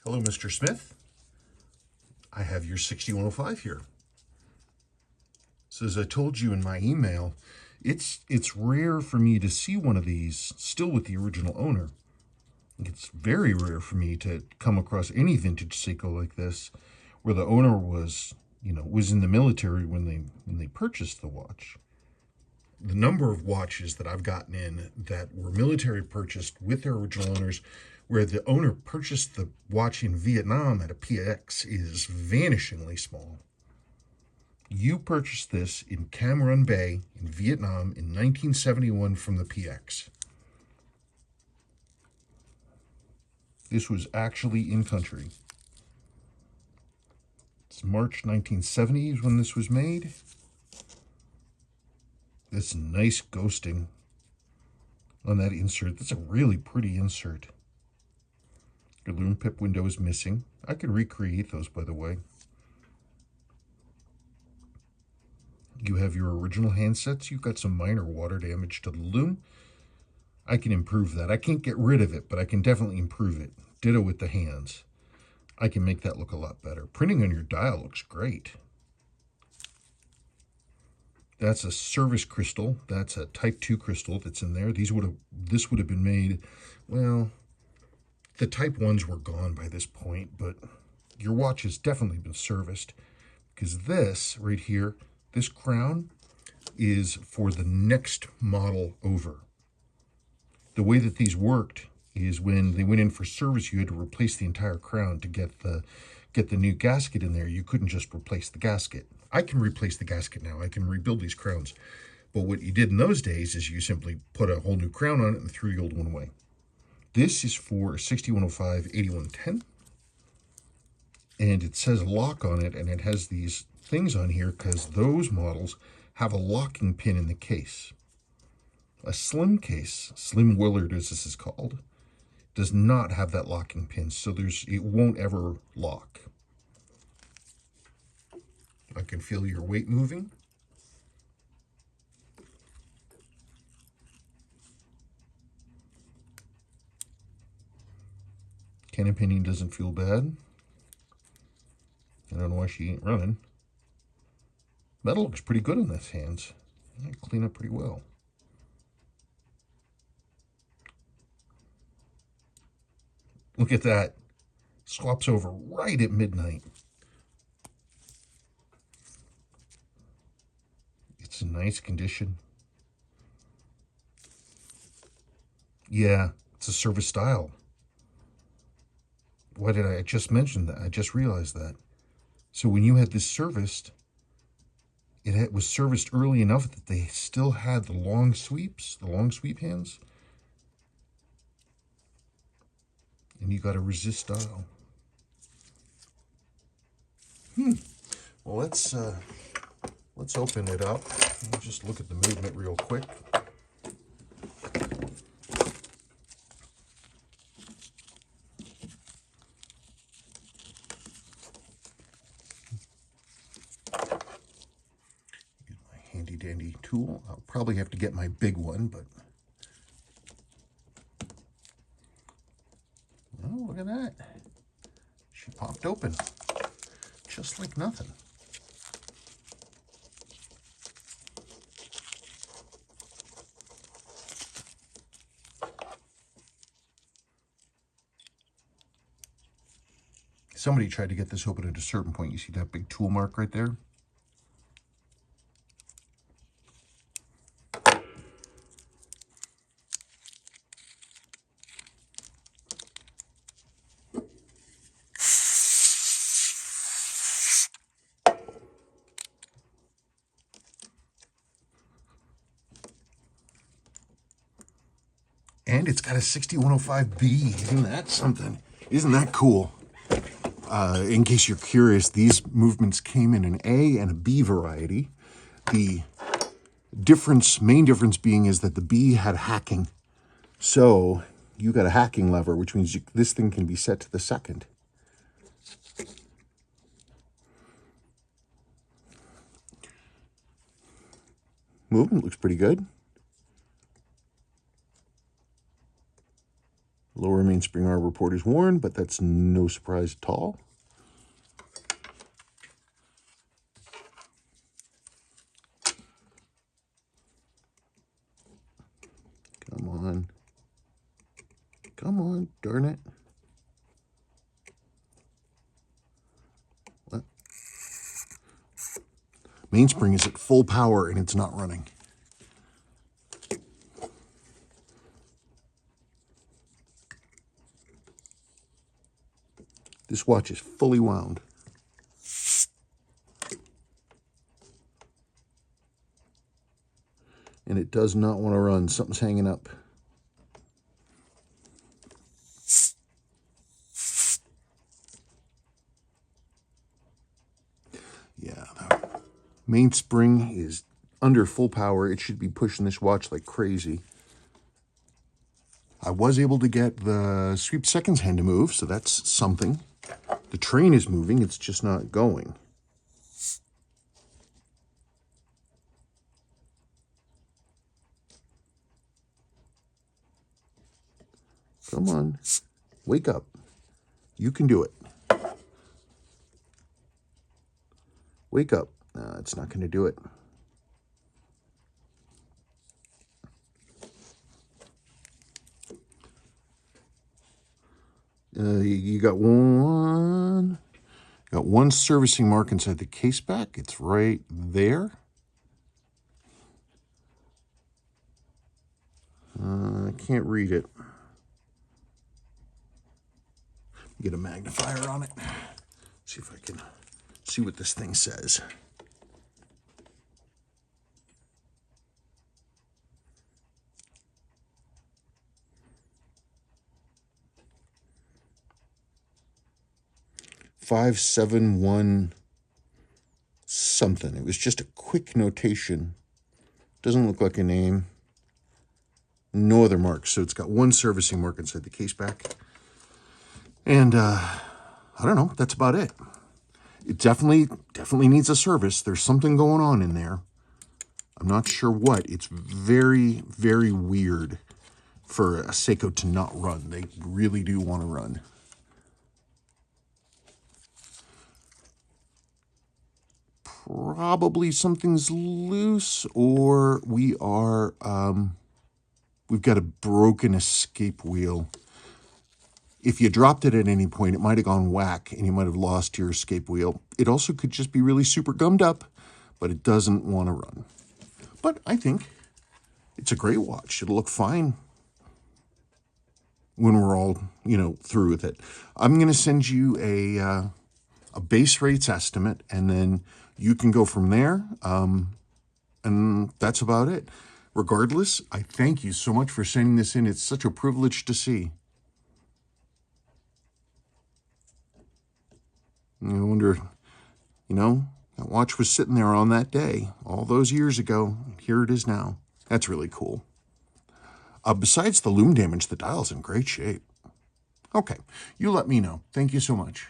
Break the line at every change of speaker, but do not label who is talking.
Hello, Mr. Smith. I have your 6105 here. So as I told you in my email, it's rare for me to see one of these still with the original owner. It's very rare for me to come across any vintage Seiko like this where the owner was in the military when they purchased the watch. The number of watches that I've gotten in that were military purchased with their original owners, where the owner purchased the watch in Vietnam at a PX, is vanishingly small. You purchased this in Cam Ranh Bay in Vietnam in 1971 from the PX. This was actually in country. It's March 1970s when this was made. This nice ghosting on that insert. That's a really pretty insert. Your loom pip window is missing. I could recreate those, by the way. You have your original handsets. You've got some minor water damage to the loom. I can improve that. I can't get rid of it, but I can definitely improve it. Ditto with the hands. I can make that look a lot better. Printing on your dial looks great. That's a service crystal. That's a Type 2 crystal that's in there. This would have been made, well, the Type 1s were gone by this point, but your watch has definitely been serviced, because this right here, this crown, is for the next model over. The way that these worked is when they went in for service, you had to replace the entire crown to get the new gasket in there. You couldn't just replace the gasket. I can replace the gasket now. I can rebuild these crowns. But what you did in those days is you simply put a whole new crown on it and threw the old one away. This is for 6105 8110. And it says lock on it, and it has these things on here because those models have a locking pin in the case. A slim case, Slim Willard as this is called, does not have that locking pin, so it won't ever lock. I can feel your weight moving. Cannon pinning doesn't feel bad. I don't know why she ain't running. Metal looks pretty good on this hands. I clean up pretty well. Look at that. Swaps over right at midnight. It's in nice condition. Yeah, it's a service style. Why did I just mention that? I just realized that. So when you had this serviced, it was serviced early enough that they still had the long sweeps, the long sweep hands. And you got a resist dial. Well, let's open it up. I'll just look at the movement real quick. Get my handy dandy tool. I'll probably have to get my big one, but oh, look at that. She popped open just like nothing. Somebody tried to get this open at a certain point. You see that big tool mark right there? And it's got a 6105B. Isn't that something? Isn't that cool? In case you're curious, these movements came in an A and a B variety. The main difference being is that the B had hacking. So you got a hacking lever, which means this thing can be set to the second. Movement looks pretty good. Lower mainspring arbor port is worn, but that's no surprise at all. Come on. Come on, darn it. What? Mainspring is at full power and it's not running. This watch is fully wound. And it does not want to run. Something's hanging up. Yeah, the mainspring is under full power. It should be pushing this watch like crazy. I was able to get the sweep seconds hand to move, so that's something. The train is moving, it's just not going. Come on, wake up. You can do it. Wake up. No, it's not going to do it. You got one servicing mark inside the case back. It's right there. I can't read it. Get a magnifier on it. See if I can see what this thing says. $571 something. It was just a quick notation. Doesn't look like a name. No other marks. So it's got one servicing mark inside the case back. And I don't know. That's about it. It definitely needs a service. There's something going on in there. I'm not sure what. It's very, very weird for a Seiko to not run. They really do want to run. Probably something's loose, or we've got a broken escape wheel. If you dropped it at any point, it might have gone whack and you might have lost your escape wheel. It also could just be really super gummed up, but it doesn't want to run. But I think it's a great watch. It'll look fine when we're all, through with it. I'm going to send you a base rates estimate, and then you can go from there. And that's about it. Regardless, I thank you so much for sending this in. It's such a privilege to see. I wonder, that watch was sitting there on that day all those years ago. Here it is now. That's really cool. Besides the loom damage, the dial's in great shape. Okay, you let me know. Thank you so much.